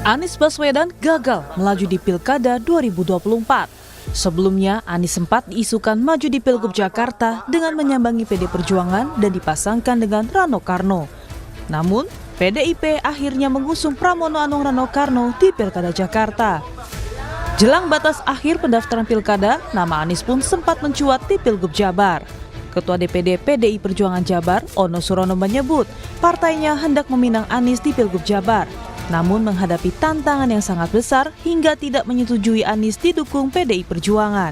Anies Baswedan gagal melaju di Pilkada 2024. Sebelumnya, Anies sempat diisukan maju di Pilgub Jakarta dengan menyambangi PD Perjuangan dan dipasangkan dengan Rano Karno. Namun, PDIP akhirnya mengusung Pramono Anung Rano Karno di Pilkada Jakarta. Jelang batas akhir pendaftaran Pilkada, nama Anies pun sempat mencuat di Pilgub Jabar. Ketua DPD PDI Perjuangan Jabar, Ono Surono menyebut partainya hendak meminang Anies di Pilgub Jabar. Namun menghadapi tantangan yang sangat besar hingga tidak menyetujui Anies didukung PDI Perjuangan.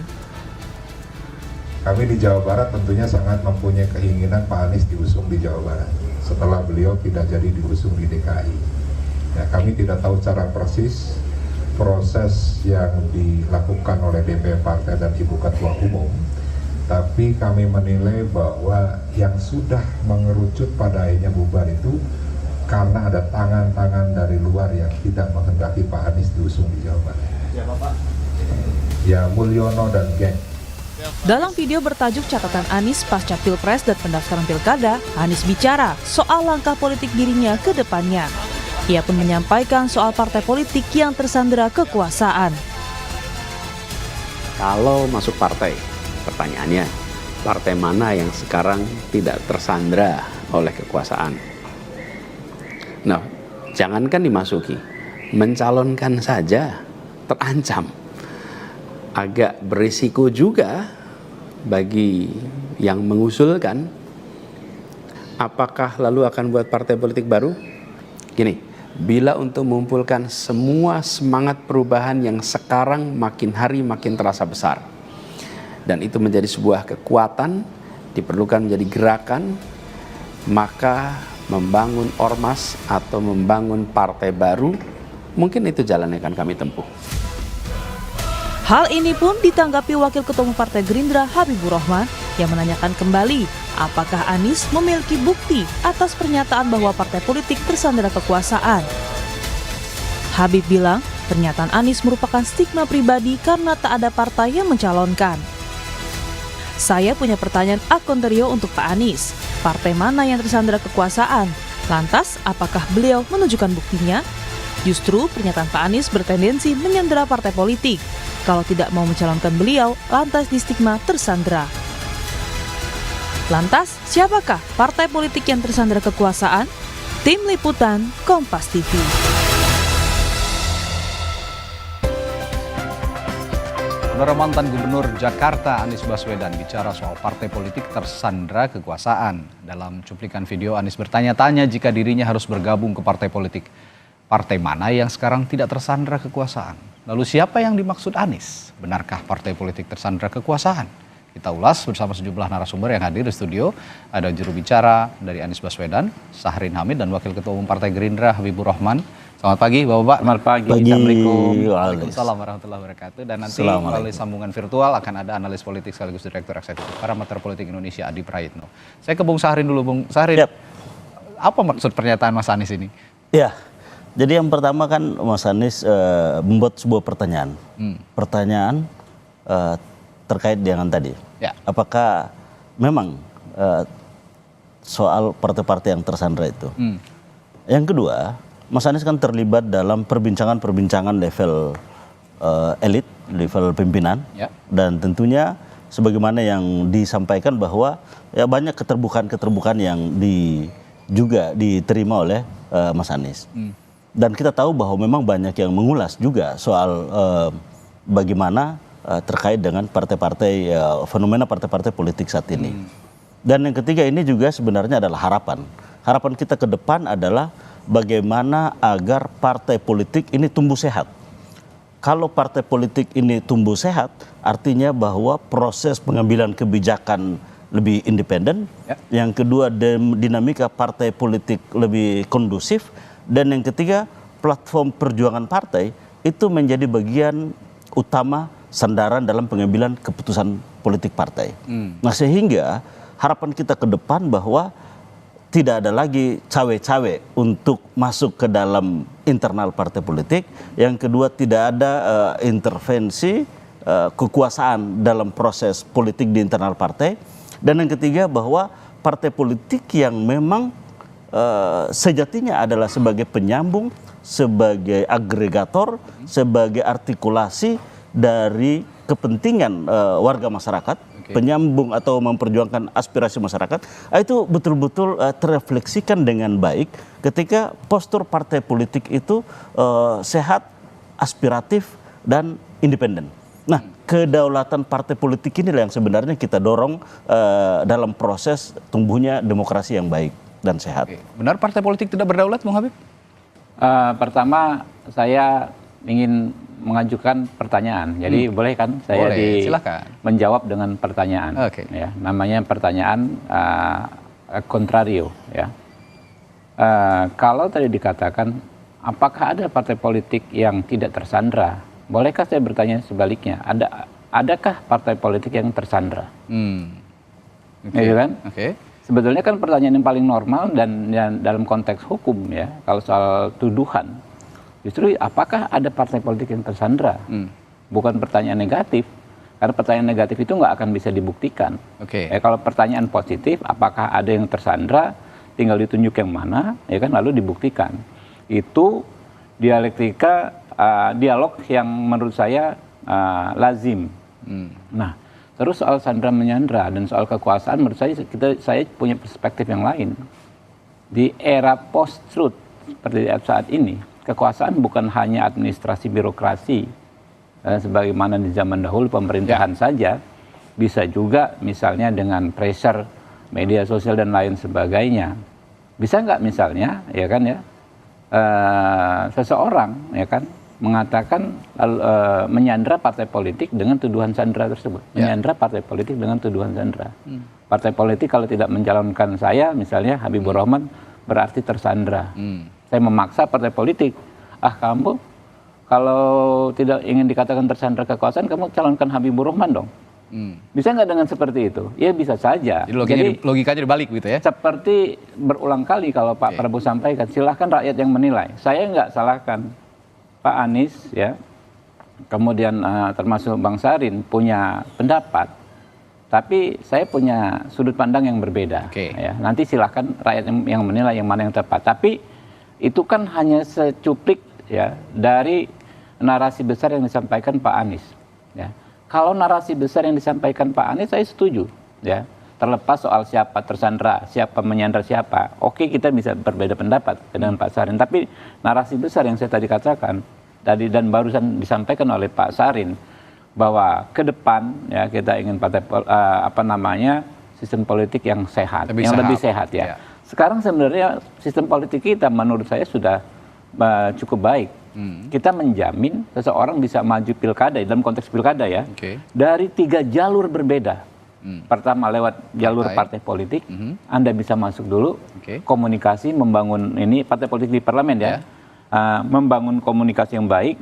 Kami di Jawa Barat tentunya sangat mempunyai keinginan Pak Anies diusung di Jawa Barat setelah beliau tidak jadi diusung di DKI. Ya, kami tidak tahu secara persis proses yang dilakukan oleh DPP Partai dan Ibu Ketua Umum, tapi kami menilai bahwa yang sudah mengerucut pada akhirnya bubar itu karena ada tangan-tangan dari luar yang tidak menghendaki Pak Anies diusung di Jawa Barat. Siapa Pak? Ya, Mulyono dan geng. Dalam video bertajuk catatan Anies pasca Pilpres dan pendaftaran Pilkada, Anies bicara soal langkah politik dirinya ke depannya. Ia pun menyampaikan soal partai politik yang tersandera kekuasaan. Kalau masuk partai, pertanyaannya, partai mana yang sekarang tidak tersandera oleh kekuasaan? Nah, jangankan dimasuki, mencalonkan saja terancam. Agak berisiko juga bagi yang mengusulkan. Apakah lalu akan buat partai politik baru? Gini, bila untuk mengumpulkan semua semangat perubahan yang sekarang makin hari makin terasa besar, dan itu menjadi sebuah kekuatan, diperlukan menjadi gerakan, maka membangun ormas atau membangun partai baru, mungkin itu jalan yang akan kami tempuh. Hal ini pun ditanggapi Wakil Ketua Umum Partai Gerindra Habibur Rahman yang menanyakan kembali apakah Anies memiliki bukti atas pernyataan bahwa partai politik tersandera kekuasaan. Habib bilang pernyataan Anies merupakan stigma pribadi karena tak ada partai yang mencalonkan. Saya punya pertanyaan akonterio untuk Pak Anies. Partai mana yang tersandera kekuasaan? Lantas, apakah beliau menunjukkan buktinya? Justru pernyataan Pak Anies bertendensi menyandera partai politik. Kalau tidak mau mencalonkan beliau, lantas distigma tersandera. Lantas, siapakah partai politik yang tersandera kekuasaan? Tim Liputan Kompas TV. Saudara, mantan Gubernur Jakarta Anies Baswedan bicara soal partai politik tersandera kekuasaan. Dalam cuplikan video, Anies bertanya-tanya jika dirinya harus bergabung ke partai politik. Partai mana yang sekarang tidak tersandera kekuasaan? Lalu siapa yang dimaksud Anies? Benarkah partai politik tersandera kekuasaan? Kita ulas bersama sejumlah narasumber yang hadir di studio. Ada juru bicara dari Anies Baswedan, Syahrin Hamid, dan Wakil Ketua Umum Partai Gerindra Habibur Rahman. Selamat pagi Bapak-Bapak. Selamat pagi. Assalamualaikum. Waalaikumsalam warahmatullahi wabarakatuh. Dan nanti melalui sambungan virtual akan ada analis politik sekaligus Direktur Eksekutif Parameter Politik Indonesia Adi Praitno. Saya ke Bung Syahrin dulu, Bung Syahrin. Apa maksud pernyataan Mas Anies ini? Ya, jadi yang pertama kan Mas Anies membuat sebuah pertanyaan. Pertanyaan terkait dengan tadi. Ya. Apakah memang soal partai-partai yang tersandera itu? Yang kedua, Mas Anies kan terlibat dalam perbincangan-perbincangan level elit, level pimpinan, dan tentunya sebagaimana yang disampaikan bahwa ya banyak keterbukaan yang juga diterima oleh Mas Anies. Dan kita tahu bahwa memang banyak yang mengulas juga soal bagaimana terkait dengan partai-partai, fenomena partai-partai politik saat ini. Dan yang ketiga ini juga sebenarnya adalah harapan. Harapan kita ke depan adalah bagaimana agar partai politik ini tumbuh sehat. Kalau partai politik ini tumbuh sehat, artinya bahwa proses pengambilan kebijakan lebih independen. Yang kedua, dinamika partai politik lebih kondusif. Dan yang ketiga, platform perjuangan partai itu menjadi bagian utama sandaran dalam pengambilan keputusan politik partai. Nah, sehingga harapan kita ke depan bahwa tidak ada lagi cawe-cawe untuk masuk ke dalam internal partai politik. Yang kedua, tidak ada intervensi kekuasaan dalam proses politik di internal partai. Dan yang ketiga, bahwa partai politik yang memang sejatinya adalah sebagai penyambung sebagai agregator, sebagai artikulasi dari kepentingan warga masyarakat, penyambung atau memperjuangkan aspirasi masyarakat, itu betul-betul terrefleksikan dengan baik ketika postur partai politik itu sehat, aspiratif, dan independen. Nah, kedaulatan partai politik inilah yang sebenarnya kita dorong dalam proses tumbuhnya demokrasi yang baik dan sehat. Benar partai politik tidak berdaulat, Bung Habib? Pertama, saya ingin mengajukan pertanyaan. Jadi boleh kan saya silakan menjawab dengan pertanyaan. Ya, namanya pertanyaan kontrario. Ya. Kalau tadi dikatakan, apakah ada partai politik yang tidak tersandra? Bolehkah saya bertanya sebaliknya? Adakah partai politik yang tersandra? Ya kan? Sebetulnya kan pertanyaan yang paling normal dan dalam konteks hukum ya, kalau soal tuduhan, justru apakah ada partai politik yang tersandra? Bukan pertanyaan negatif, karena pertanyaan negatif itu nggak akan bisa dibuktikan. Kalau pertanyaan positif, apakah ada yang tersandra? Tinggal ditunjuk yang mana, ya kan, lalu dibuktikan. Itu dialektika. Dialog yang menurut saya lazim. Nah, terus soal sandra menyandra dan soal kekuasaan, menurut saya punya perspektif yang lain. Di era post-truth seperti saat ini, kekuasaan bukan hanya administrasi birokrasi sebagaimana di zaman dahulu pemerintahan saja, bisa juga misalnya dengan pressure media sosial dan lain sebagainya. Bisa nggak misalnya, ya kan ya, seseorang, ya kan, mengatakan menyandra partai politik dengan tuduhan sandra tersebut. Menyandra partai politik dengan tuduhan sandra. Partai politik kalau tidak mencalonkan saya, misalnya Habibur Rahman, berarti tersandra. Saya memaksa partai politik, kamu kalau tidak ingin dikatakan tersandra kekuasaan, kamu calonkan Habibur Rahman dong. Bisa nggak dengan seperti itu? Ya bisa saja. Jadi logikanya dibalik gitu ya? Seperti berulang kali kalau Pak Prabowo sampaikan, silahkan rakyat yang menilai. Saya nggak salahkan Pak Anies, ya, kemudian termasuk Bang Sarin punya pendapat, tapi saya punya sudut pandang yang berbeda. Ya. Nanti silahkan rakyat yang menilai yang mana yang tepat. Tapi itu kan hanya secuplik ya dari narasi besar yang disampaikan Pak Anies. Ya. Kalau narasi besar yang disampaikan Pak Anies saya setuju. Ya. Terlepas soal siapa tersandra, siapa menyandra siapa, oke kita bisa berbeda pendapat dengan Pak Sarin. Tapi narasi besar yang saya tadi katakan, dan barusan disampaikan oleh Pak Sarin, bahwa ke depan ya kita ingin partai sistem politik yang sehat, lebih sehat ya. Sekarang sebenarnya sistem politik kita menurut saya sudah cukup baik. Kita menjamin seseorang bisa maju pilkada dalam konteks pilkada ya, dari 3 jalur berbeda. Pertama lewat jalur partai politik, Anda bisa masuk dulu, komunikasi, membangun ini partai politik di parlemen ya, membangun komunikasi yang baik,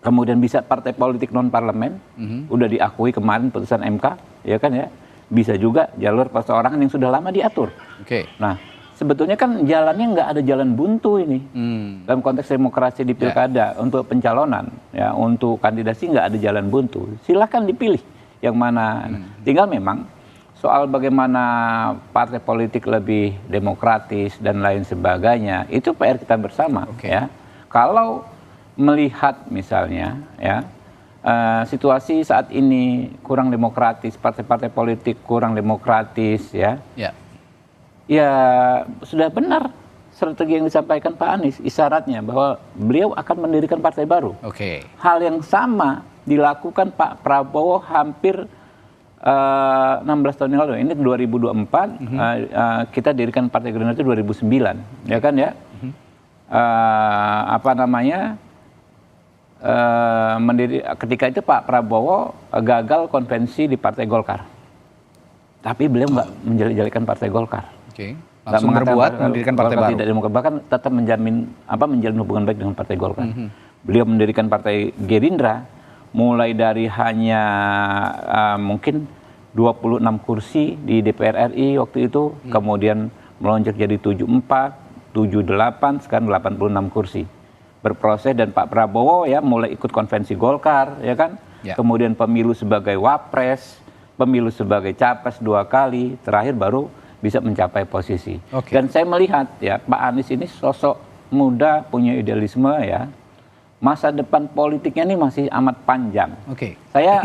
kemudian bisa partai politik non parlemen, udah diakui kemarin putusan MK, ya kan ya, bisa juga jalur perseorangan yang sudah lama diatur. Nah, sebetulnya kan jalannya nggak ada jalan buntu ini dalam konteks demokrasi di pilkada untuk pencalonan, ya untuk kandidasi nggak ada jalan buntu. Silakan dipilih yang mana. Tinggal memang soal bagaimana partai politik lebih demokratis dan lain sebagainya, itu PR kita bersama. Ya. Kalau melihat misalnya ya situasi saat ini kurang demokratis, partai-partai politik kurang demokratis ya, ya sudah benar strategi yang disampaikan Pak Anies, isyaratnya bahwa beliau akan mendirikan partai baru. Hal yang sama dilakukan Pak Prabowo hampir 16 tahun yang lalu. Ini 2024, kita dirikan Partai Gerindra itu 2009, ya kan ya? Ketika itu Pak Prabowo gagal konvensi di Partai Golkar, tapi beliau nggak menjadikan Partai Golkar. Langsung berbuat mendirikan partai baru. Tidak demokrat, bahkan tetap menjalin hubungan baik dengan Partai Golkar. Beliau mendirikan Partai Gerindra, mulai dari hanya mungkin 26 kursi di DPR RI waktu itu, kemudian melonjak jadi 74, 78, sekarang 86 kursi. Berproses, dan Pak Prabowo ya mulai ikut konvensi Golkar, ya kan? Kemudian pemilu sebagai wapres, pemilu sebagai capres 2 kali, terakhir baru bisa mencapai posisi. Dan saya melihat ya Pak Anies ini sosok muda, punya idealisme ya. Masa depan politiknya ini masih amat panjang. Oke. Saya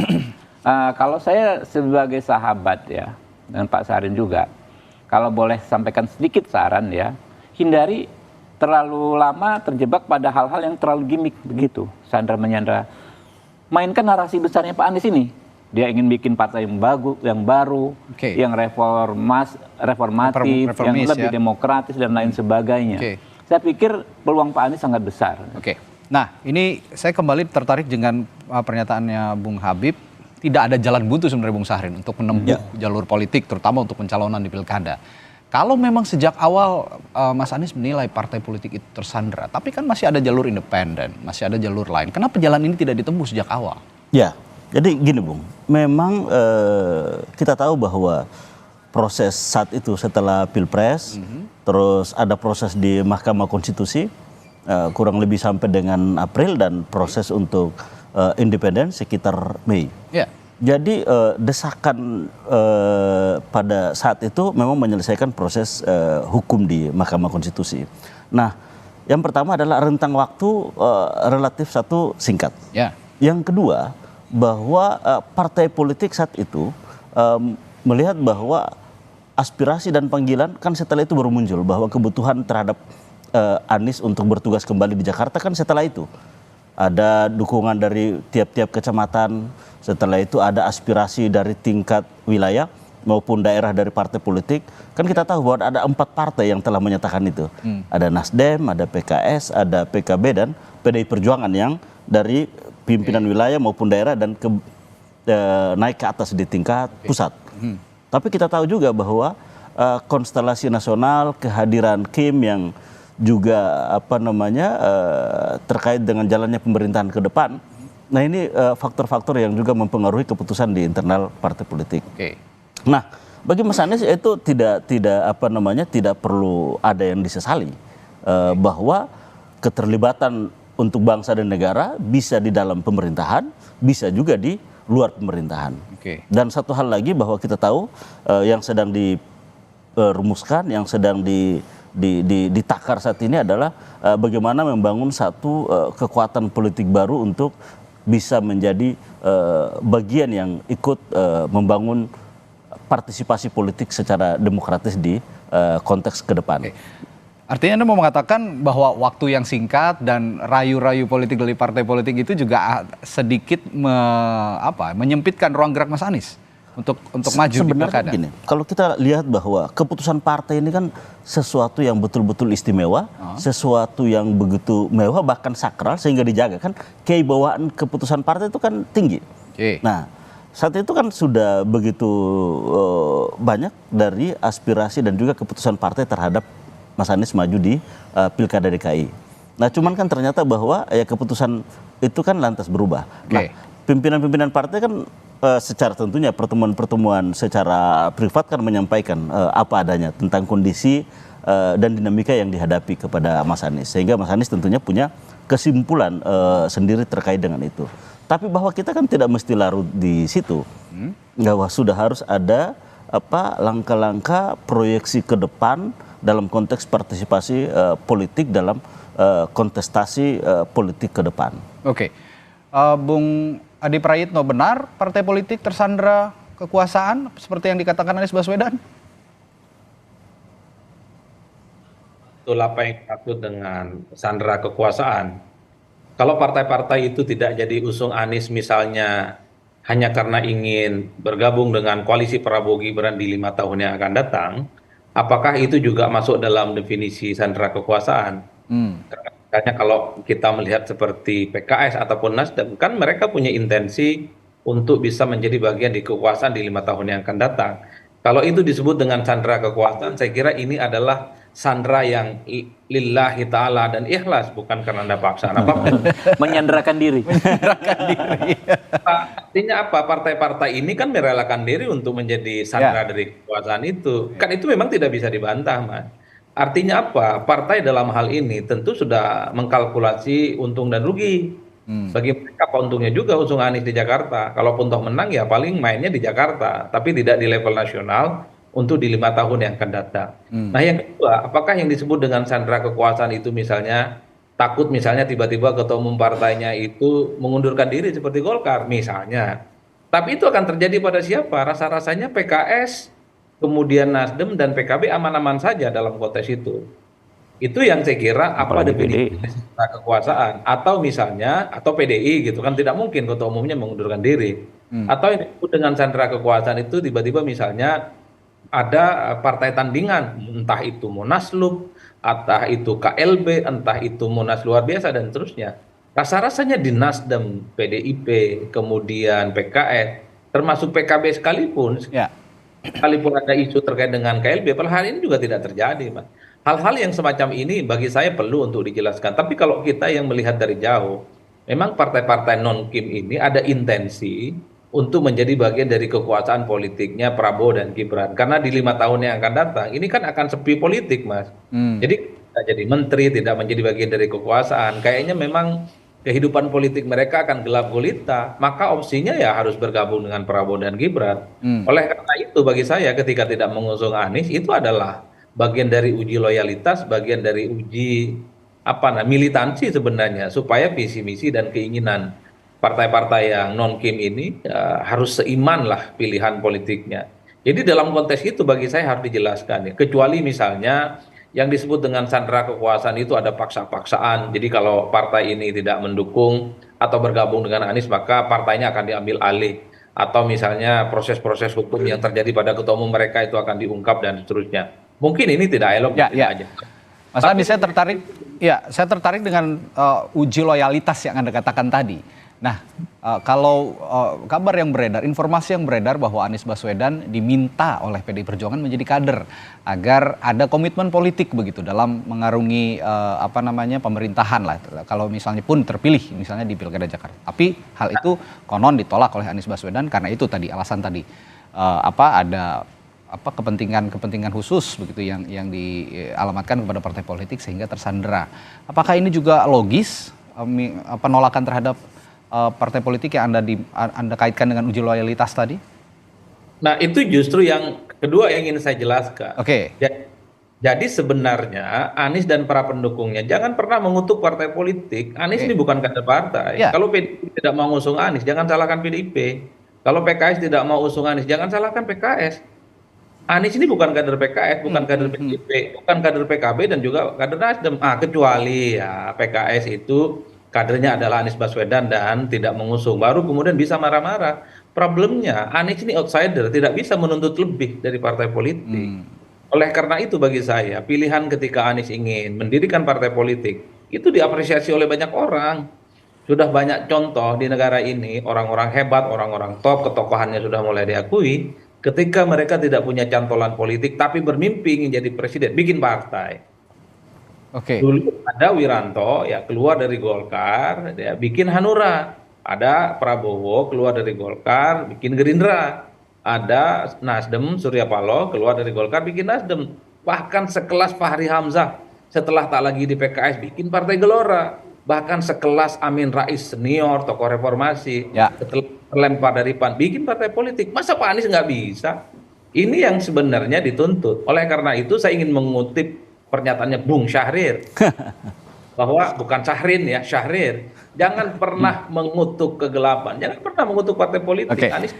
kalau saya sebagai sahabat ya dengan Pak Sarin juga, kalau boleh sampaikan sedikit saran ya, hindari terlalu lama terjebak pada hal-hal yang terlalu gimmick begitu, sandra menyandra. Mainkan narasi besarnya Pak Anies ini. Dia ingin bikin partai yang bagus, yang baru, yang reformatif, yang lebih demokratis dan lain sebagainya. Saya pikir peluang Pak Anies sangat besar. Nah, ini saya kembali tertarik dengan pernyataannya Bung Habib. Tidak ada jalan buntu sebenarnya Bung Sahrin untuk menempuh jalur politik, terutama untuk pencalonan di pilkada. Kalau memang sejak awal Mas Anies menilai partai politik itu tersandra, tapi kan masih ada jalur independen, masih ada jalur lain. Kenapa jalan ini tidak ditempuh sejak awal? Ya, jadi gini Bung, memang kita tahu bahwa proses saat itu setelah Pilpres, terus ada proses di Mahkamah Konstitusi, kurang lebih sampai dengan April, dan proses untuk independen sekitar Mei. Jadi desakan pada saat itu memang menyelesaikan proses hukum di Mahkamah Konstitusi. Nah, yang pertama adalah rentang waktu relatif satu singkat. Yang kedua, bahwa partai politik saat itu melihat bahwa aspirasi dan panggilan kan setelah itu baru muncul, bahwa kebutuhan terhadap Anies untuk bertugas kembali di Jakarta kan setelah itu. Ada dukungan dari tiap-tiap kecamatan, setelah itu ada aspirasi dari tingkat wilayah maupun daerah dari partai politik. Kan kita tahu bahwa ada 4 partai yang telah menyatakan itu. Ada Nasdem, ada PKS, ada PKB, dan PDI Perjuangan yang dari pimpinan wilayah maupun daerah dan naik ke atas di tingkat pusat. Tapi kita tahu juga bahwa konstelasi nasional, kehadiran Kim yang juga terkait dengan jalannya pemerintahan ke depan. Nah, ini faktor-faktor yang juga mempengaruhi keputusan di internal partai politik. Nah, bagi Mas Anies itu tidak perlu ada yang disesali, bahwa keterlibatan untuk bangsa dan negara bisa di dalam pemerintahan, bisa juga di luar pemerintahan. Dan satu hal lagi, bahwa kita tahu yang sedang dirumuskan, yang sedang ditakar saat ini adalah bagaimana membangun satu kekuatan politik baru untuk bisa menjadi bagian yang ikut membangun partisipasi politik secara demokratis di konteks ke depan. Artinya Anda mau mengatakan bahwa waktu yang singkat dan rayu-rayu politik dari partai politik itu juga sedikit menyempitkan ruang gerak Mas Anies untuk maju di pilkada. Gini, kalau kita lihat bahwa keputusan partai ini kan sesuatu yang betul-betul istimewa, sesuatu yang begitu mewah, bahkan sakral, sehingga dijaga. Kan kewibawaan keputusan partai itu kan tinggi. Nah, saat itu kan sudah begitu banyak dari aspirasi dan juga keputusan partai terhadap Mas Anies maju di pilkada DKI. Nah, cuman kan ternyata bahwa keputusan itu kan lantas berubah. Nah, pimpinan-pimpinan partai kan secara tentunya pertemuan-pertemuan secara privat kan menyampaikan apa adanya tentang kondisi dan dinamika yang dihadapi kepada Mas Anies, sehingga Mas Anies tentunya punya kesimpulan sendiri terkait dengan itu. Tapi bahwa kita kan tidak mesti larut di situ, bahwa sudah harus ada langkah-langkah proyeksi ke depan dalam konteks partisipasi politik dalam kontestasi politik ke depan. Bung Adi Prayitno, benar partai politik tersandra kekuasaan seperti yang dikatakan Anies Baswedan? Betul apa yang dimaksud dengan sandra kekuasaan. Kalau partai-partai itu tidak jadi usung Anies misalnya hanya karena ingin bergabung dengan koalisi Prabowo Gibran di 5 tahun yang akan datang, apakah itu juga masuk dalam definisi sandra kekuasaan? Karena kalau kita melihat seperti PKS ataupun Nasdem, kan mereka punya intensi untuk bisa menjadi bagian di kekuasaan di 5 tahun yang akan datang. Kalau itu disebut dengan sandra kekuasaan, saya kira ini adalah sandra yang lillahi ta'ala dan ikhlas, bukan karena ada paksaan apapun. Menyandrakan diri. Artinya apa? Partai-partai ini kan merelakan diri untuk menjadi sandra dari kekuasaan itu. Kan itu memang tidak bisa dibantah, Mas. Artinya apa? Partai dalam hal ini tentu sudah mengkalkulasi untung dan rugi. Bagi mereka apa untungnya juga usung Anies di Jakarta. Kalaupun toh menang ya paling mainnya di Jakarta, tapi tidak di level nasional untuk di 5 tahun yang akan datang. Nah yang kedua, apakah yang disebut dengan sandera kekuasaan itu misalnya takut misalnya tiba-tiba ketua umum partainya itu mengundurkan diri seperti Golkar misalnya. Tapi itu akan terjadi pada siapa? Rasa-rasanya PKS, kemudian Nasdem dan PKB aman-aman saja dalam konteks itu. Itu yang saya kira apa definisi sandera kekuasaan, atau misalnya atau PDI gitu kan, tidak mungkin ketua umumnya mengundurkan diri. Atau yang disebut dengan sandera kekuasaan itu tiba-tiba misalnya ada partai tandingan, entah itu Munaslup, entah itu KLB, entah itu Munas luar biasa dan seterusnya. Rasa-rasanya di Nasdem, PDIP, kemudian PKS, termasuk PKB sekalipun, sekalipun ada isu terkait dengan KLB, hal ini juga tidak terjadi, Mas. Hal-hal yang semacam ini bagi saya perlu untuk dijelaskan. Tapi kalau kita yang melihat dari jauh, memang partai-partai non-Kim ini ada intensi untuk menjadi bagian dari kekuasaan politiknya Prabowo dan Gibran. Karena di 5 tahun yang akan datang, ini kan akan sepi politik, Mas. Jadi tidak jadi menteri, tidak menjadi bagian dari kekuasaan. Kayaknya memang kehidupan politik mereka akan gelap gulita. Maka opsinya ya harus bergabung dengan Prabowo dan Gibran. Oleh karena itu bagi saya ketika tidak mengusung Anies, itu adalah bagian dari uji loyalitas, bagian dari uji militansi sebenarnya. Supaya visi misi dan keinginan partai-partai yang non-Kim ini harus seiman lah pilihan politiknya. Jadi dalam konteks itu bagi saya harus dijelaskan ya. Kecuali misalnya yang disebut dengan sandera kekuasaan itu ada paksa-paksaan. Jadi kalau partai ini tidak mendukung atau bergabung dengan Anies maka partainya akan diambil alih. Atau misalnya proses-proses hukum yang terjadi pada ketua umum mereka itu akan diungkap dan seterusnya. Mungkin ini tidak elok. Aja. Mas Andi, saya tertarik dengan uji loyalitas yang Anda katakan tadi. Nah, kalau kabar yang beredar, informasi yang beredar bahwa Anies Baswedan diminta oleh PDI Perjuangan menjadi kader agar ada komitmen politik begitu dalam mengarungi pemerintahan lah. Kalau misalnya pun terpilih misalnya di Pilkada Jakarta. Tapi hal itu konon ditolak oleh Anies Baswedan karena itu tadi alasan tadi ada kepentingan khusus begitu yang dialamatkan kepada partai politik sehingga tersandera. Apakah ini juga logis penolakan terhadap partai politik yang Anda kaitkan dengan uji loyalitas tadi? Nah, itu justru yang kedua yang ingin saya jelaskan. Oke. Jadi sebenarnya Anies dan para pendukungnya jangan pernah mengutuk partai politik. Anies ini bukan kader partai. Kalau PDIP tidak mau usung Anies, jangan salahkan PDIP. Kalau PKS tidak mau usung Anies, jangan salahkan PKS. Anies ini bukan kader PKS, bukan kader PDIP, bukan kader PKB dan juga kader Nasdem. Kecuali ya PKS itu kadernya adalah Anies Baswedan dan tidak mengusung, baru kemudian bisa marah-marah. Problemnya Anies ini outsider, tidak bisa menuntut lebih dari partai politik. Oleh karena itu bagi saya pilihan ketika Anies ingin mendirikan partai politik itu diapresiasi oleh banyak orang. Sudah banyak contoh di negara ini, orang-orang hebat, orang-orang top, ketokohannya sudah mulai diakui. Ketika mereka tidak punya cantolan politik tapi bermimpi ingin jadi presiden, bikin partai. Dulu ada Wiranto ya keluar dari Golkar, ya bikin Hanura. Ada Prabowo keluar dari Golkar, bikin Gerindra. Ada Nasdem Surya Paloh keluar dari Golkar, bikin Nasdem. Bahkan sekelas Fahri Hamzah setelah tak lagi di PKS bikin Partai Gelora. Bahkan sekelas Amin Rais senior tokoh reformasi setelah terlempar dari PAN bikin partai politik. Masa Pak Anies nggak bisa? Ini yang sebenarnya dituntut. Oleh karena itu saya ingin mengutip pernyataannya Bung Syahrir bahwa bukan Syahrin ya, Syahrir, jangan pernah mengutuk kegelapan, jangan pernah mengutuk partai politik. Anies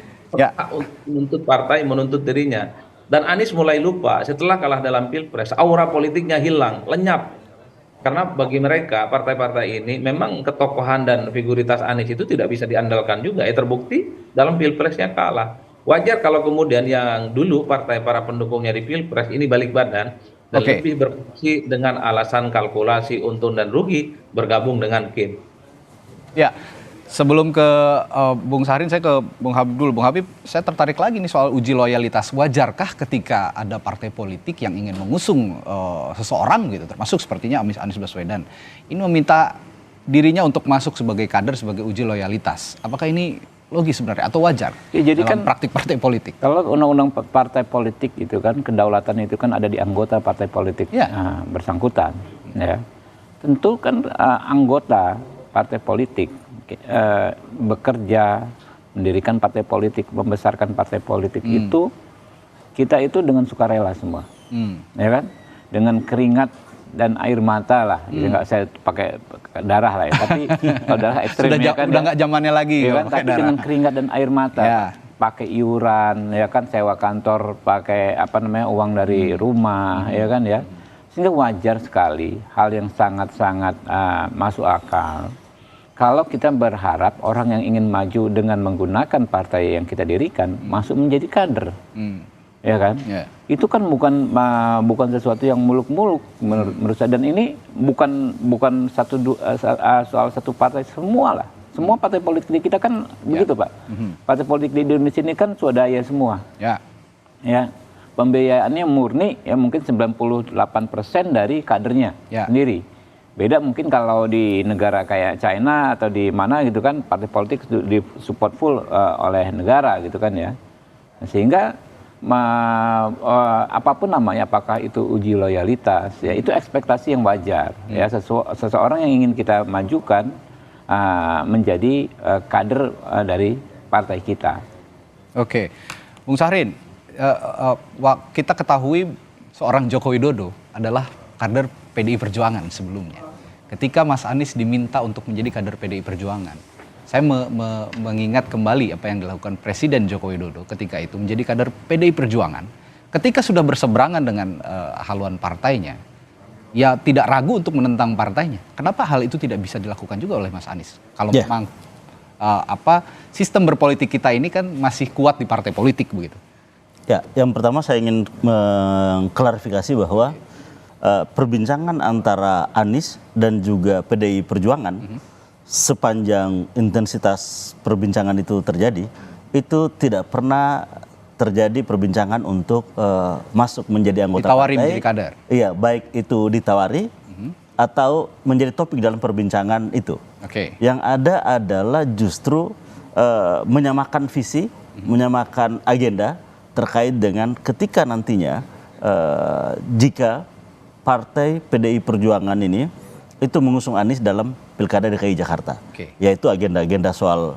menuntut partai, menuntut dirinya, dan Anies mulai lupa setelah kalah dalam Pilpres, aura politiknya hilang, lenyap, karena bagi mereka partai-partai ini memang ketokohan dan figuritas Anies itu tidak bisa diandalkan juga. Terbukti dalam Pilpresnya kalah. Wajar kalau kemudian yang dulu partai para pendukungnya di Pilpres ini balik badan dan lebih berfungsi dengan alasan kalkulasi untung dan rugi bergabung dengan Kim. Ya, sebelum ke Bung Syahrin, saya ke Bung Habib dulu. Bung Habib, saya tertarik lagi nih soal uji loyalitas. Wajarkah ketika ada partai politik yang ingin mengusung seseorang gitu, termasuk sepertinya Anies Baswedan, ini meminta dirinya untuk masuk sebagai kader, sebagai uji loyalitas? Apakah ini logis sebenarnya atau wajar jadi dalam praktik partai politik? Kalau undang-undang partai politik itu kan kedaulatan itu kan ada di anggota partai politik bersangkutan, ya. Tentu kan anggota partai politik bekerja mendirikan partai politik, membesarkan partai politik itu kita itu dengan sukarela semua, ya kan? Dengan keringat dan air mata lah, nggak saya pakai darah lah ya, tapi kalau darah ekstrimnya kan udah nggak zamannya lagi ya kan? Tapi darah. dengan keringat dan air mata, pakai iuran, ya kan, sewa kantor, pakai uang dari rumah, ya kan ya, sehingga wajar sekali hal yang sangat-sangat masuk akal. Kalau kita berharap orang yang ingin maju dengan menggunakan partai yang kita dirikan masuk menjadi kader, ya kan? Itu kan bukan sesuatu yang muluk-muluk menurut saya. Dan ini bukan soal satu partai, semua lah. Semua partai politik di kita kan begitu, Pak. Partai politik di Indonesia ini kan swadaya semua. Ya. Pembiayaannya murni ya mungkin 98% dari kadernya sendiri. Beda mungkin kalau di negara kayak China atau di mana gitu kan, partai politik disupport full oleh negara gitu kan ya. Sehingga apapun namanya, apakah itu uji loyalitas, ya itu ekspektasi yang wajar. Ya, seseorang yang ingin kita majukan menjadi kader dari partai kita. Oke, Bung Syahrin, kita ketahui seorang Joko Widodo adalah kader PDI Perjuangan sebelumnya. Ketika Mas Anies diminta untuk menjadi kader PDI Perjuangan, saya mengingat kembali apa yang dilakukan Presiden Joko Widodo ketika itu menjadi kader PDI Perjuangan. Ketika sudah berseberangan dengan haluan partainya, ya tidak ragu untuk menentang partainya. Kenapa hal itu tidak bisa dilakukan juga oleh Mas Anies? Kalau memang sistem berpolitik kita ini kan masih kuat di partai politik begitu. Ya, yang pertama saya ingin mengklarifikasi bahwa perbincangan antara Anies dan juga PDI Perjuangan sepanjang intensitas perbincangan itu terjadi, itu tidak pernah terjadi perbincangan untuk masuk menjadi anggota ditawari partai. Menjadi kader. Iya, baik itu ditawari atau menjadi topik dalam perbincangan itu. Yang ada adalah justru menyamakan visi, menyamakan agenda terkait dengan ketika nantinya jika partai PDI Perjuangan ini itu mengusung Anies dalam Pilkada DKI Jakarta, yaitu agenda-agenda soal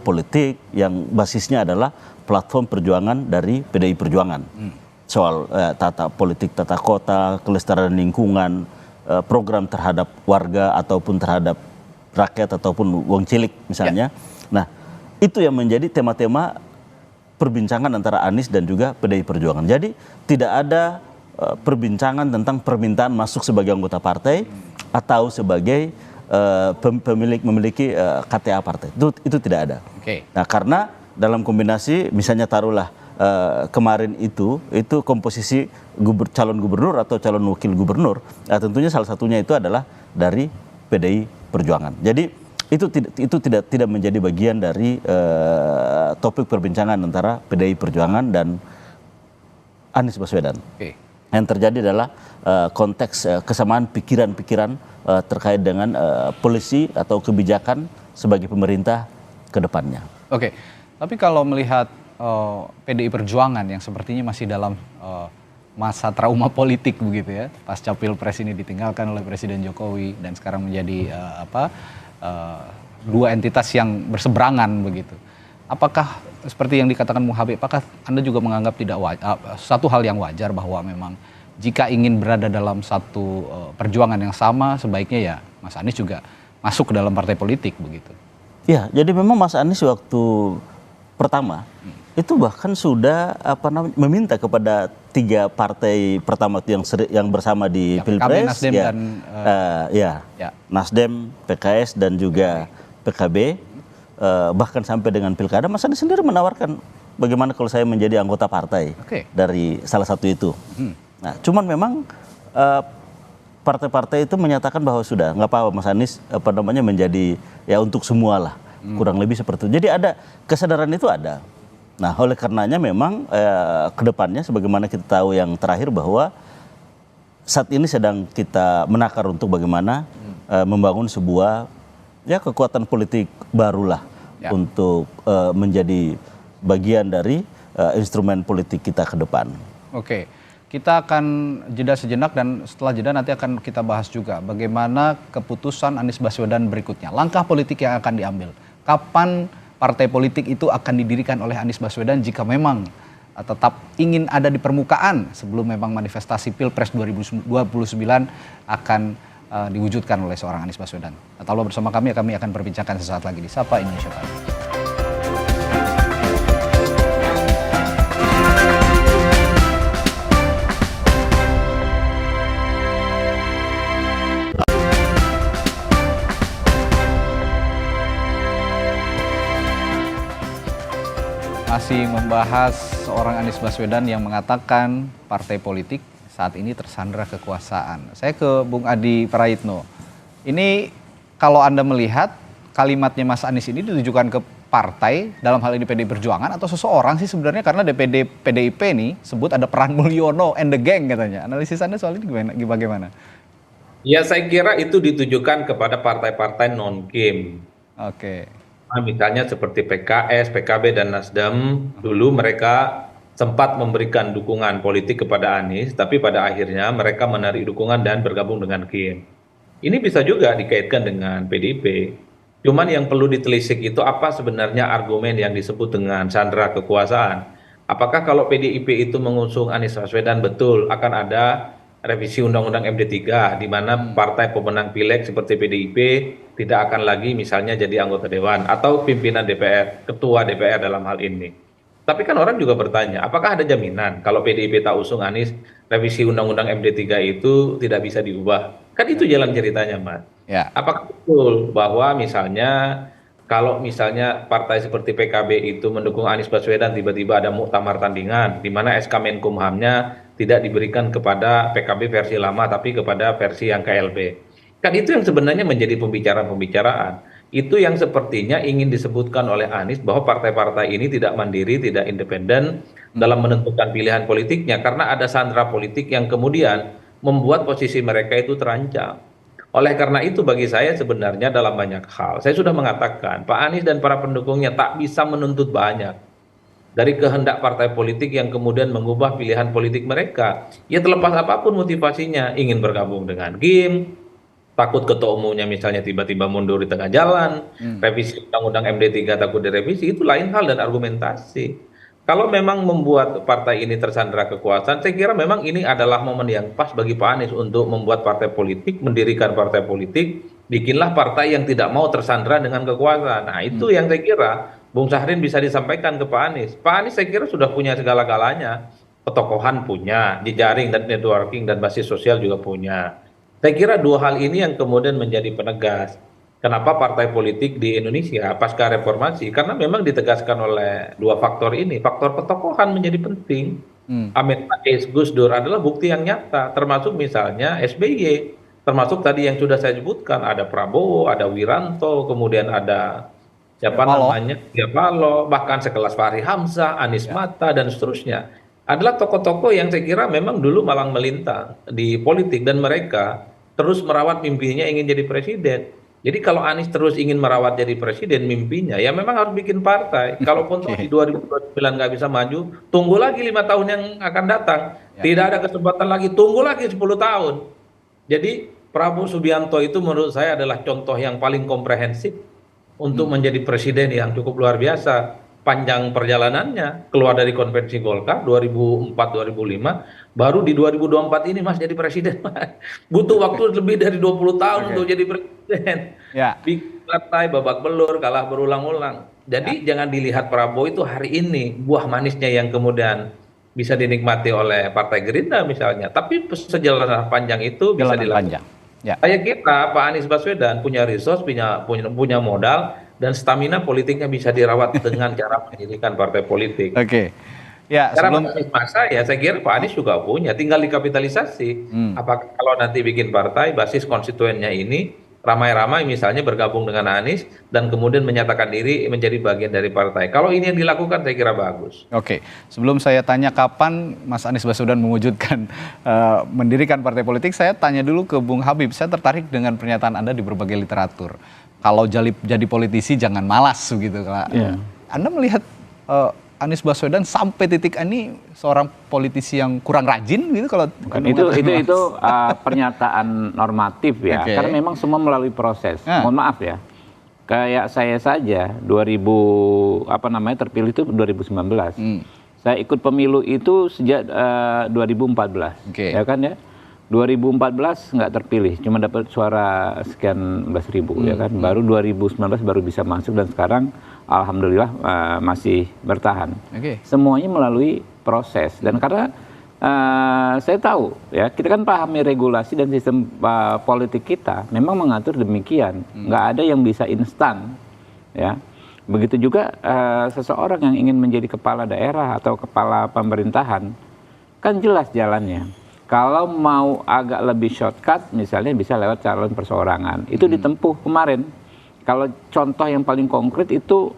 politik yang basisnya adalah platform perjuangan dari PDI Perjuangan, soal tata politik, tata kota, kelestarian lingkungan, program terhadap warga ataupun terhadap rakyat ataupun wong cilik misalnya. Nah, itu yang menjadi tema-tema perbincangan antara Anies dan juga PDI Perjuangan. Jadi tidak ada perbincangan tentang permintaan masuk sebagai anggota partai atau sebagai memiliki KTA partai. Itu tidak ada. Nah, karena dalam kombinasi misalnya taruhlah kemarin itu komposisi calon gubernur atau calon wakil gubernur, tentunya salah satunya itu adalah dari PDI Perjuangan. Jadi itu tidak menjadi bagian dari topik perbincangan antara PDI Perjuangan dan Anies Baswedan. Yang terjadi adalah konteks kesamaan pikiran-pikiran terkait dengan polisi atau kebijakan sebagai pemerintah ke depannya. Tapi kalau melihat PDI Perjuangan yang sepertinya masih dalam masa trauma politik begitu ya, pasca Pilpres ini ditinggalkan oleh Presiden Jokowi dan sekarang menjadi dua entitas yang berseberangan begitu. Apakah seperti yang dikatakan Bung Habib, apakah Anda juga menganggap satu hal yang wajar bahwa memang jika ingin berada dalam satu perjuangan yang sama, sebaiknya ya Mas Anies juga masuk ke dalam partai politik begitu? Ya, jadi memang Mas Anies waktu pertama itu bahkan sudah meminta kepada 3 partai pertama yang bersama di Pilpres, Nasdem dan Nasdem, PKS dan juga PKB. Bahkan sampai dengan Pilkada, Mas Anies sendiri menawarkan bagaimana kalau saya menjadi anggota partai dari salah satu itu. Nah, cuman memang partai-partai itu menyatakan bahwa sudah nggak apa-apa Mas Anies menjadi ya untuk semua lah, kurang lebih seperti itu. Jadi ada kesadaran itu ada. Nah, oleh karenanya memang kedepannya sebagaimana kita tahu yang terakhir bahwa saat ini sedang kita menakar untuk bagaimana membangun sebuah kekuatan politik barulah untuk menjadi bagian dari instrumen politik kita ke depan. Kita akan jeda sejenak dan setelah jeda nanti akan kita bahas juga bagaimana keputusan Anies Baswedan berikutnya, langkah politik yang akan diambil. Kapan partai politik itu akan didirikan oleh Anies Baswedan jika memang tetap ingin ada di permukaan sebelum memang manifestasi Pilpres 2029 akan diwujudkan oleh seorang Anies Baswedan. Tetaplah bersama kami akan berbincangkan sesaat lagi di Sapa Indonesia Pagi. Masih membahas seorang Anies Baswedan yang mengatakan partai politik saat ini tersandra kekuasaan. Saya ke Bung Adi Praitno. Ini kalau Anda melihat kalimatnya Mas Anies ini ditujukan ke partai, dalam hal ini PDI Perjuangan atau seseorang sih sebenarnya, karena DPD PDIP ini sebut ada peran Mulyono and the gang katanya. Analisis Anda soal ini bagaimana? Ya, saya kira itu ditujukan kepada partai-partai non-kim. Oke. Misalnya seperti PKS, PKB, dan Nasdem, dulu mereka sempat memberikan dukungan politik kepada Anies, tapi pada akhirnya mereka menarik dukungan dan bergabung dengan Kim. Ini bisa juga dikaitkan dengan PDIP. Cuman yang perlu ditelisik itu apa sebenarnya argumen yang disebut dengan sandera kekuasaan. Apakah kalau PDIP itu mengusung Anies Baswedan betul akan ada revisi Undang-Undang MD3 di mana partai pemenang pileg seperti PDIP tidak akan lagi misalnya jadi anggota dewan atau pimpinan DPR, ketua DPR dalam hal ini. Tapi kan orang juga bertanya, apakah ada jaminan kalau PDIP tak usung Anies, revisi Undang-Undang MD3 itu tidak bisa diubah? Kan itu jalan ceritanya, Mas. Ya. Apakah betul bahwa misalnya kalau misalnya partai seperti PKB itu mendukung Anies Baswedan, tiba-tiba ada muktamar tandingan di mana SK Menkumhamnya tidak diberikan kepada PKB versi lama tapi kepada versi yang KLB. Kan itu yang sebenarnya menjadi pembicaraan. Itu yang sepertinya ingin disebutkan oleh Anies bahwa partai-partai ini tidak mandiri, tidak independen dalam menentukan pilihan politiknya karena ada sandera politik yang kemudian membuat posisi mereka itu terancam. Oleh karena itu bagi saya sebenarnya dalam banyak hal, saya sudah mengatakan Pak Anies dan para pendukungnya tak bisa menuntut banyak dari kehendak partai politik yang kemudian mengubah pilihan politik mereka. Ya terlepas apapun motivasinya, ingin bergabung dengan Kim, takut ketua umumnya misalnya tiba-tiba mundur di tengah jalan, revisi Undang-Undang MD3 takut direvisi, itu lain hal dan argumentasi. Kalau memang membuat partai ini tersandera kekuasaan, saya kira memang ini adalah momen yang pas bagi Pak Anies untuk membuat partai politik, mendirikan partai politik, bikinlah partai yang tidak mau tersandera dengan kekuasaan. Nah itu yang saya kira Bung Syahrin bisa disampaikan ke Pak Anies. Pak Anies saya kira sudah punya segala-galanya, ketokohan punya, jejaring dan networking dan basis sosial juga punya. Saya kira dua hal ini yang kemudian menjadi penegas. Kenapa partai politik di Indonesia pasca reformasi? Karena memang ditegaskan oleh dua faktor ini. Faktor ketokohan menjadi penting. Amin Rais, Gus Dur adalah bukti yang nyata. Termasuk misalnya SBY. Termasuk tadi yang sudah saya sebutkan. Ada Prabowo, ada Wiranto, kemudian ada siapa namanya? Surya Paloh, bahkan sekelas Fahri Hamzah, Anies Mata, dan seterusnya. Adalah tokoh-tokoh yang saya kira memang dulu malang melintang di politik. Dan mereka terus merawat mimpinya ingin jadi presiden. Jadi kalau Anies terus ingin merawat jadi presiden mimpinya, ya memang harus bikin partai. Kalaupun di 2029 nggak bisa maju, tunggu lagi 5 tahun yang akan datang. Tidak ada kesempatan lagi, tunggu lagi 10 tahun. Jadi Prabowo Subianto itu menurut saya adalah contoh yang paling komprehensif untuk menjadi presiden yang cukup luar biasa. Panjang perjalanannya, keluar dari konvensi Golkar 2004-2005, baru di 2024 ini Mas jadi presiden. Butuh waktu lebih dari 20 tahun untuk jadi presiden. Bikin partai babak belur, kalah berulang-ulang. Jadi jangan dilihat Prabowo itu hari ini buah manisnya yang kemudian bisa dinikmati oleh Partai Gerindra misalnya. Tapi sejalan panjang itu bisa dilakukan. Saya kira Pak Anies Baswedan punya resource, punya modal, dan stamina politiknya bisa dirawat dengan cara mendirikan partai politik. Ya, cara masa ya saya kira Pak Anies juga punya, tinggal dikapitalisasi. Apakah kalau nanti bikin partai basis konstituennya ini ramai-ramai misalnya bergabung dengan Anies dan kemudian menyatakan diri menjadi bagian dari partai. Kalau ini yang dilakukan saya kira bagus. Sebelum saya tanya kapan Mas Anies Baswedan mewujudkan mendirikan partai politik, saya tanya dulu ke Bung Habib. Saya tertarik dengan pernyataan Anda di berbagai literatur. Kalau jadi politisi jangan malas begitu. Anda melihat Anies Baswedan sampai titik ini seorang politisi yang kurang rajin gitu kalau itu pernyataan normatif ya. Karena memang semua melalui proses. Mohon maaf ya. Kayak saya saja terpilih itu 2019. Saya ikut pemilu itu sejak 2014, Oke. ya kan ya. 2014 nggak terpilih, cuma dapat suara sekian belas ribu, ya kan. Baru 2019 baru bisa masuk dan sekarang alhamdulillah masih bertahan. Oke. Semuanya melalui proses dan karena saya tahu ya kita kan pahami regulasi dan sistem politik kita memang mengatur demikian, nggak ada yang bisa instan, ya. Begitu juga seseorang yang ingin menjadi kepala daerah atau kepala pemerintahan kan jelas jalannya. Kalau mau agak lebih shortcut, misalnya bisa lewat calon perseorangan. Itu ditempuh kemarin. Kalau contoh yang paling konkret itu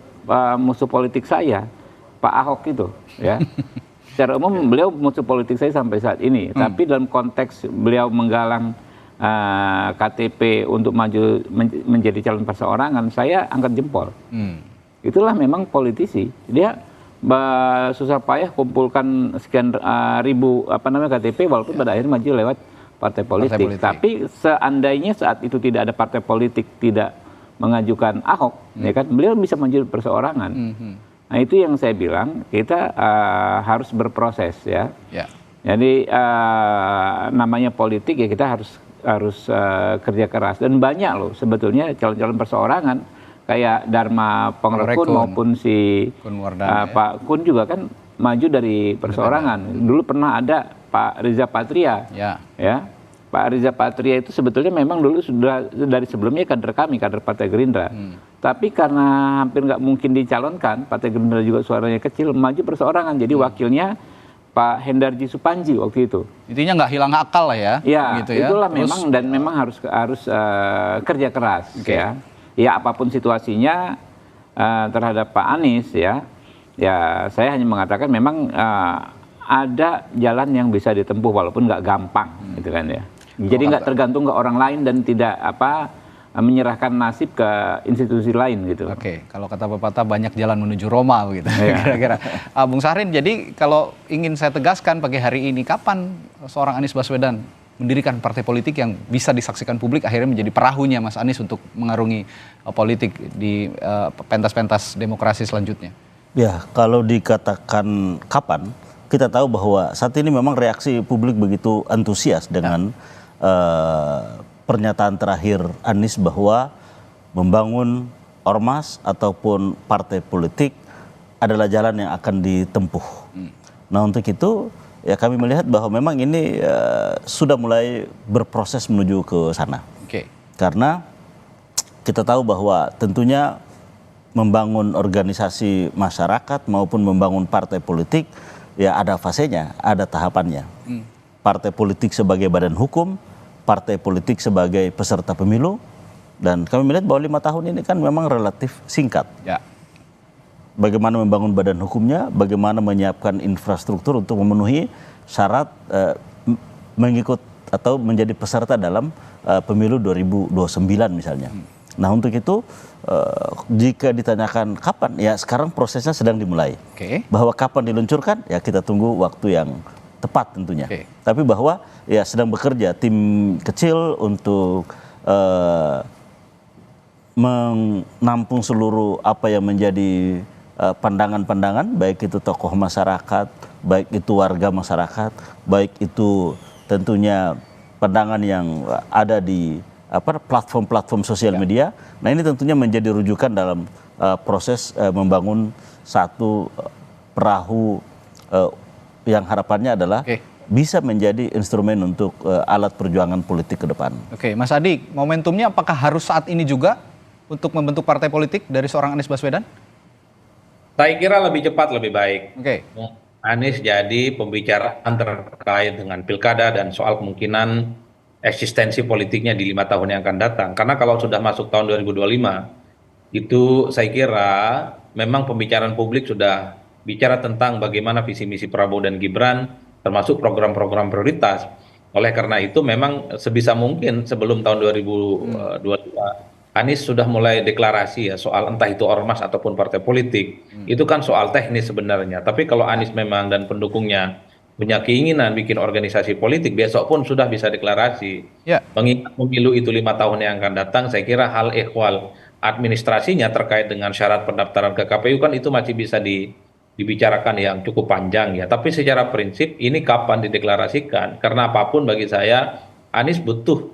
musuh politik saya, Pak Ahok itu, ya. Secara umum beliau musuh politik saya sampai saat ini. Tapi dalam konteks beliau menggalang KTP untuk maju menjadi calon perseorangan, saya angkat jempol. Itulah memang politisi. Dia susah payah kumpulkan sekian ribu KTP walaupun pada akhirnya maju lewat partai politik. Tapi seandainya saat itu tidak ada partai politik tidak mengajukan Ahok, ya kan beliau bisa maju perseorangan. Nah itu yang saya bilang kita harus berproses ya. Jadi namanya politik ya kita harus kerja keras dan banyak loh sebetulnya calon-calon perseorangan. Kayak Dharma Pengrekun maupun si Pak Kun juga kan maju dari perseorangan. Dulu pernah ada Pak Riza Patria, ya. Pak Riza Patria itu sebetulnya memang dulu sudah dari sebelumnya kader kami, kader Partai Gerindra. Tapi karena hampir nggak mungkin dicalonkan, Partai Gerindra juga suaranya kecil, maju perseorangan. Jadi wakilnya Pak Hendarji Supanji waktu itu. Intinya nggak hilang akal lah ya. Ya, gitu ya. Itulah memang dan memang harus kerja keras, ya. Ya apapun situasinya terhadap Pak Anies ya saya hanya mengatakan memang ada jalan yang bisa ditempuh walaupun nggak gampang gitu kan ya. Jadi nggak tergantung ke orang lain dan tidak menyerahkan nasib ke institusi lain gitu. Oke, kalau kata pepatah banyak jalan menuju Roma begitu kira-kira. Bung Syahrin, jadi kalau ingin saya tegaskan pagi hari ini, kapan seorang Anies Baswedan mendirikan partai politik yang bisa disaksikan publik akhirnya menjadi perahunya Mas Anies untuk mengarungi politik di pentas-pentas demokrasi selanjutnya? Ya, kalau dikatakan kapan, kita tahu bahwa saat ini memang reaksi publik begitu antusias dengan pernyataan terakhir Anies bahwa membangun ormas ataupun partai politik adalah jalan yang akan ditempuh. Nah untuk itu ya kami melihat bahwa memang ini sudah mulai berproses menuju ke sana. Karena kita tahu bahwa tentunya membangun organisasi masyarakat maupun membangun partai politik ya ada fasenya, ada tahapannya. Partai politik sebagai badan hukum, partai politik sebagai peserta pemilu, dan kami melihat bahwa 5 tahun ini kan memang relatif singkat. Bagaimana membangun badan hukumnya, bagaimana menyiapkan infrastruktur untuk memenuhi syarat mengikut atau menjadi peserta dalam pemilu 2029 misalnya. Nah untuk itu jika ditanyakan kapan, ya sekarang prosesnya sedang dimulai. Bahwa kapan diluncurkan, ya kita tunggu waktu yang tepat tentunya. Tapi bahwa ya sedang bekerja tim kecil untuk menampung seluruh apa yang menjadi pandangan-pandangan, baik itu tokoh masyarakat, baik itu warga masyarakat, baik itu tentunya pandangan yang ada di platform-platform sosial media. Nah ini tentunya menjadi rujukan dalam proses membangun satu perahu yang harapannya adalah bisa menjadi instrumen untuk alat perjuangan politik ke depan. Mas Adi, momentumnya apakah harus saat ini juga untuk membentuk partai politik dari seorang Anies Baswedan? Saya kira lebih cepat lebih baik. Anies jadi pembicaraan terkait dengan pilkada dan soal kemungkinan eksistensi politiknya di 5 tahun yang akan datang. Karena kalau sudah masuk tahun 2025, itu saya kira memang pembicaraan publik sudah bicara tentang bagaimana visi misi Prabowo dan Gibran, termasuk program-program prioritas. Oleh karena itu memang sebisa mungkin sebelum tahun 2022, Anies sudah mulai deklarasi ya soal entah itu ormas ataupun partai politik. Itu kan soal teknis sebenarnya. Tapi kalau Anies memang dan pendukungnya punya keinginan bikin organisasi politik, besok pun sudah bisa deklarasi. Mengingat pemilu itu 5 tahun yang akan datang, saya kira hal ehwal administrasinya terkait dengan syarat pendaftaran ke KPU kan itu masih bisa dibicarakan yang cukup panjang ya. Tapi secara prinsip ini kapan dideklarasikan? Karena apapun bagi saya Anies butuh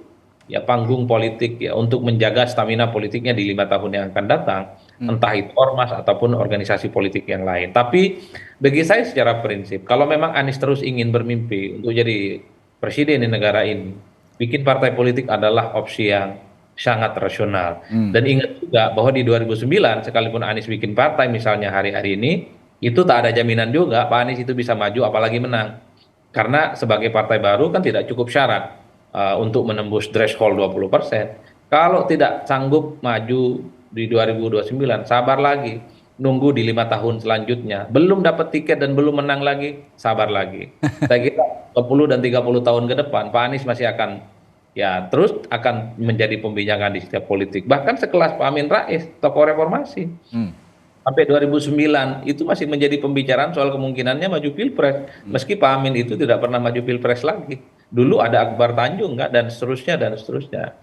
ya panggung politik ya untuk menjaga stamina politiknya di 5 tahun yang akan datang, entah itu ormas ataupun organisasi politik yang lain. Tapi bagi saya secara prinsip, kalau memang Anies terus ingin bermimpi untuk jadi presiden di negara ini, bikin partai politik adalah opsi yang sangat rasional. Dan ingat juga bahwa di 2009 sekalipun Anies bikin partai misalnya hari-hari ini, itu tak ada jaminan juga Pak Anies itu bisa maju apalagi menang. Karena sebagai partai baru kan tidak cukup syarat untuk menembus threshold 20%. Kalau tidak sanggup maju di 2029, sabar lagi. Nunggu di 5 tahun selanjutnya. Belum dapat tiket dan belum menang lagi, sabar lagi. Saya kira 20 dan 30 tahun ke depan, Pak Anies masih akan ya terus akan menjadi pembincangan di setiap politik. Bahkan sekelas Pak Amin Rais, tokoh reformasi. Sampai 2009 itu masih menjadi pembicaraan soal kemungkinannya maju pilpres. Meski Pak Amin itu tidak pernah maju pilpres lagi. Dulu ada Akbar Tanjung nggak dan seterusnya dan seterusnya.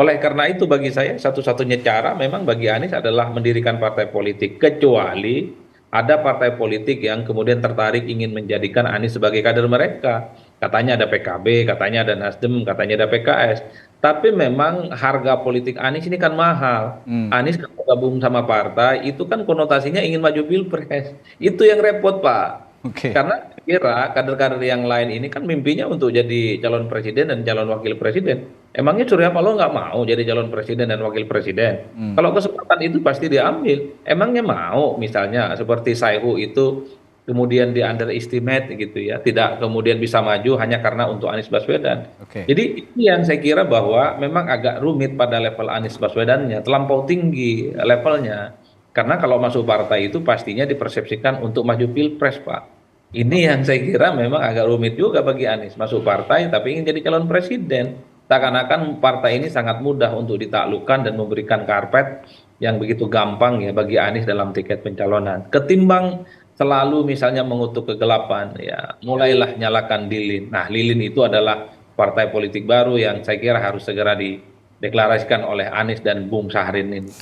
Oleh karena itu bagi saya satu-satunya cara memang bagi Anies adalah mendirikan partai politik. Kecuali ada partai politik yang kemudian tertarik ingin menjadikan Anies sebagai kader mereka. Katanya ada PKB, katanya ada Nasdem, katanya ada PKS. Tapi memang harga politik Anies ini kan mahal. Anies kalau gabung sama partai itu kan konotasinya ingin maju pilpres. Itu yang repot Pak. Karena kira kader-kader yang lain ini kan mimpinya untuk jadi calon presiden dan calon wakil presiden. Emangnya Surya Paloh nggak mau jadi calon presiden dan wakil presiden? Kalau kesempatan itu pasti diambil. Emangnya mau misalnya seperti Saihu itu kemudian di underestimate gitu ya, tidak kemudian bisa maju hanya karena untuk Anies Baswedan. Jadi itu yang saya kira bahwa memang agak rumit pada level Anies Baswedannya, terlampau tinggi levelnya. Karena kalau masuk partai itu pastinya dipersepsikan untuk maju pilpres Pak. Ini yang saya kira memang agak rumit juga bagi Anies. Masuk partai tapi ingin jadi calon presiden. Seakan-akan partai ini sangat mudah untuk ditaklukkan dan memberikan karpet yang begitu gampang ya bagi Anies dalam tiket pencalonan. Ketimbang selalu misalnya mengutuk kegelapan, ya mulailah nyalakan lilin. Nah lilin itu adalah partai politik baru yang saya kira harus segera dideklarasikan oleh Anies dan Bung Syahrin ini.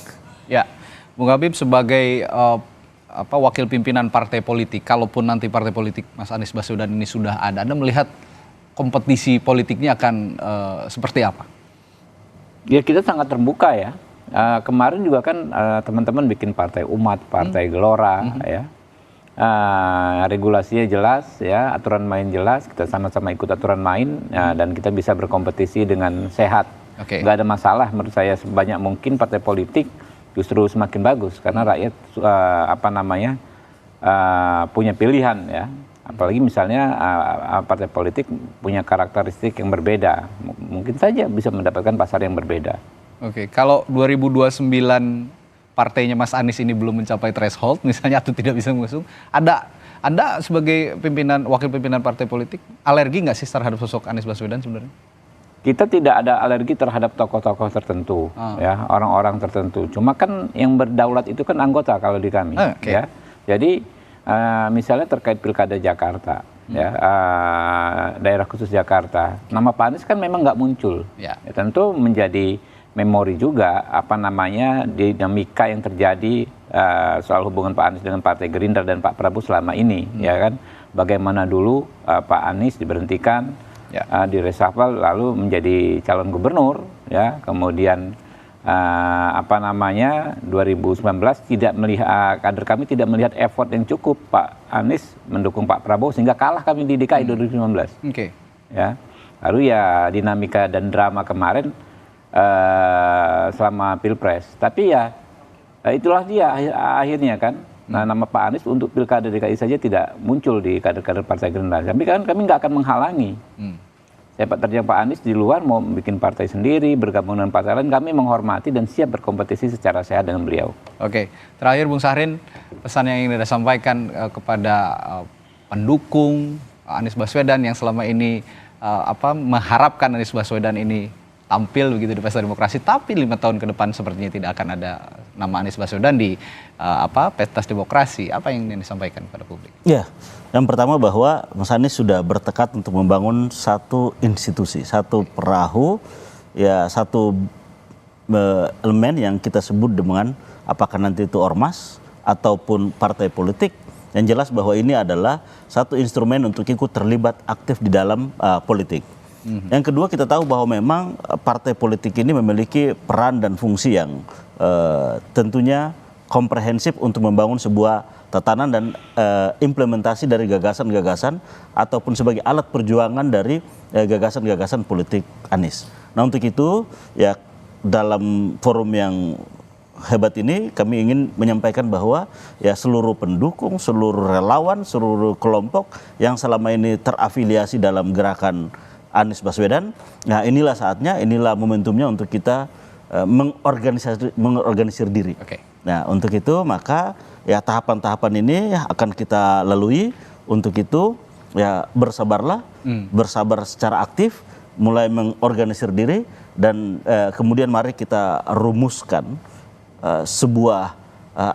Ya, Bung Habib sebagai wakil pimpinan partai politik, kalaupun nanti partai politik Mas Anies Baswedan ini sudah ada, Anda melihat kompetisi politiknya akan seperti apa? Ya kita sangat terbuka ya. Kemarin juga kan teman-teman bikin partai umat, partai gelora ya. Regulasinya jelas ya, aturan main jelas, kita sama-sama ikut aturan main dan kita bisa berkompetisi dengan sehat. Nggak ada masalah menurut saya, sebanyak mungkin partai politik justru semakin bagus karena rakyat punya pilihan ya. Apalagi misalnya partai politik punya karakteristik yang berbeda, mungkin saja bisa mendapatkan pasar yang berbeda. Kalau 2029 partainya Mas Anies ini belum mencapai threshold misalnya atau tidak bisa mengusung, Anda sebagai wakil pimpinan partai politik alergi nggak sih terhadap sosok Anies Baswedan sebenarnya? Kita tidak ada alergi terhadap tokoh-tokoh tertentu, ya orang-orang tertentu. Cuma kan yang berdaulat itu kan anggota kalau di kami, ya. Jadi misalnya terkait pilkada Jakarta, ya daerah khusus Jakarta, nama Pak Anies kan memang nggak muncul. Ya, tentu menjadi memori juga dinamika yang terjadi soal hubungan Pak Anies dengan Partai Gerindra dan Pak Prabowo selama ini, ya kan. Bagaimana dulu Pak Anies diberhentikan. Di reshuffle lalu menjadi calon gubernur ya, kemudian 2019 tidak melihat kader kami tidak melihat effort yang cukup Pak Anies mendukung Pak Prabowo sehingga kalah kami di DKI 2019. Ya. Lalu ya dinamika dan drama kemarin selama Pilpres. Tapi ya itulah dia akhirnya kan. Nah, nama Pak Anies untuk pilkada DKI saja tidak muncul di kader-kader Partai Gerindra. Tapi kan kami nggak akan menghalangi. Sepak terjang Pak Anies di luar mau bikin partai sendiri, bergabung dengan partai lain, kami menghormati dan siap berkompetisi secara sehat dengan beliau. Terakhir Bung Syahrin, pesan yang ingin Anda sampaikan kepada pendukung Anies Baswedan yang selama ini mengharapkan Anies Baswedan ini tampil begitu di pesta demokrasi, tapi 5 tahun ke depan sepertinya tidak akan ada nama Anies Baswedan di pesta demokrasi. Apa yang ingin disampaikan kepada publik? Ya, yang pertama bahwa Mas Anies sudah bertekad untuk membangun satu institusi, satu perahu, ya satu elemen yang kita sebut dengan apakah nanti itu ormas ataupun partai politik Yang jelas bahwa ini adalah satu instrumen untuk ikut terlibat aktif di dalam politik. Yang kedua, kita tahu bahwa memang partai politik ini memiliki peran dan fungsi yang tentunya komprehensif untuk membangun sebuah tatanan dan implementasi dari gagasan-gagasan ataupun sebagai alat perjuangan dari gagasan-gagasan politik Anies. Nah, untuk itu ya dalam forum yang hebat ini kami ingin menyampaikan bahwa ya seluruh pendukung, seluruh relawan, seluruh kelompok yang selama ini terafiliasi dalam gerakan Anies Baswedan, nah inilah saatnya, inilah momentumnya untuk kita mengorganisir diri. Nah, untuk itu maka ya tahapan-tahapan ini akan kita lalui. Untuk itu ya bersabarlah, bersabar secara aktif, mulai mengorganisir diri dan kemudian mari kita rumuskan sebuah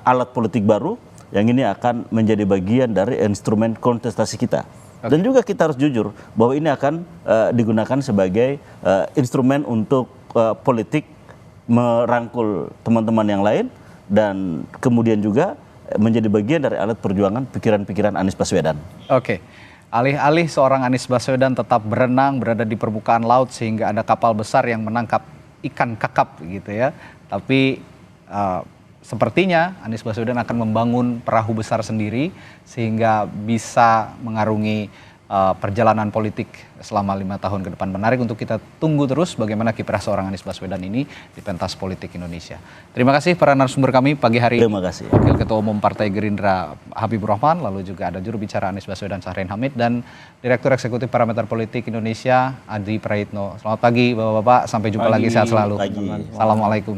alat politik baru yang ini akan menjadi bagian dari instrumen kontestasi kita. Dan juga kita harus jujur bahwa ini akan digunakan sebagai instrumen untuk politik merangkul teman-teman yang lain dan kemudian juga menjadi bagian dari alat perjuangan pikiran-pikiran Anies Baswedan. Oke. Alih-alih seorang Anies Baswedan tetap berenang berada di permukaan laut sehingga ada kapal besar yang menangkap ikan kakap gitu ya. Tapi sepertinya Anies Baswedan akan membangun perahu besar sendiri sehingga bisa mengarungi perjalanan politik selama 5 tahun ke depan. Menarik untuk kita tunggu terus bagaimana kiprah seorang Anies Baswedan ini di pentas politik Indonesia. Terima kasih para narasumber kami pagi hari ini. Terima kasih. Wakil Ketua Umum Partai Gerindra Habibur Rahman, lalu juga ada juru bicara Anies Baswedan Syahrin Hamid dan Direktur Eksekutif Parameter Politik Indonesia Adi Praitno. Selamat pagi Bapak-bapak, sampai jumpa lagi, sehat selalu. Assalamualaikum.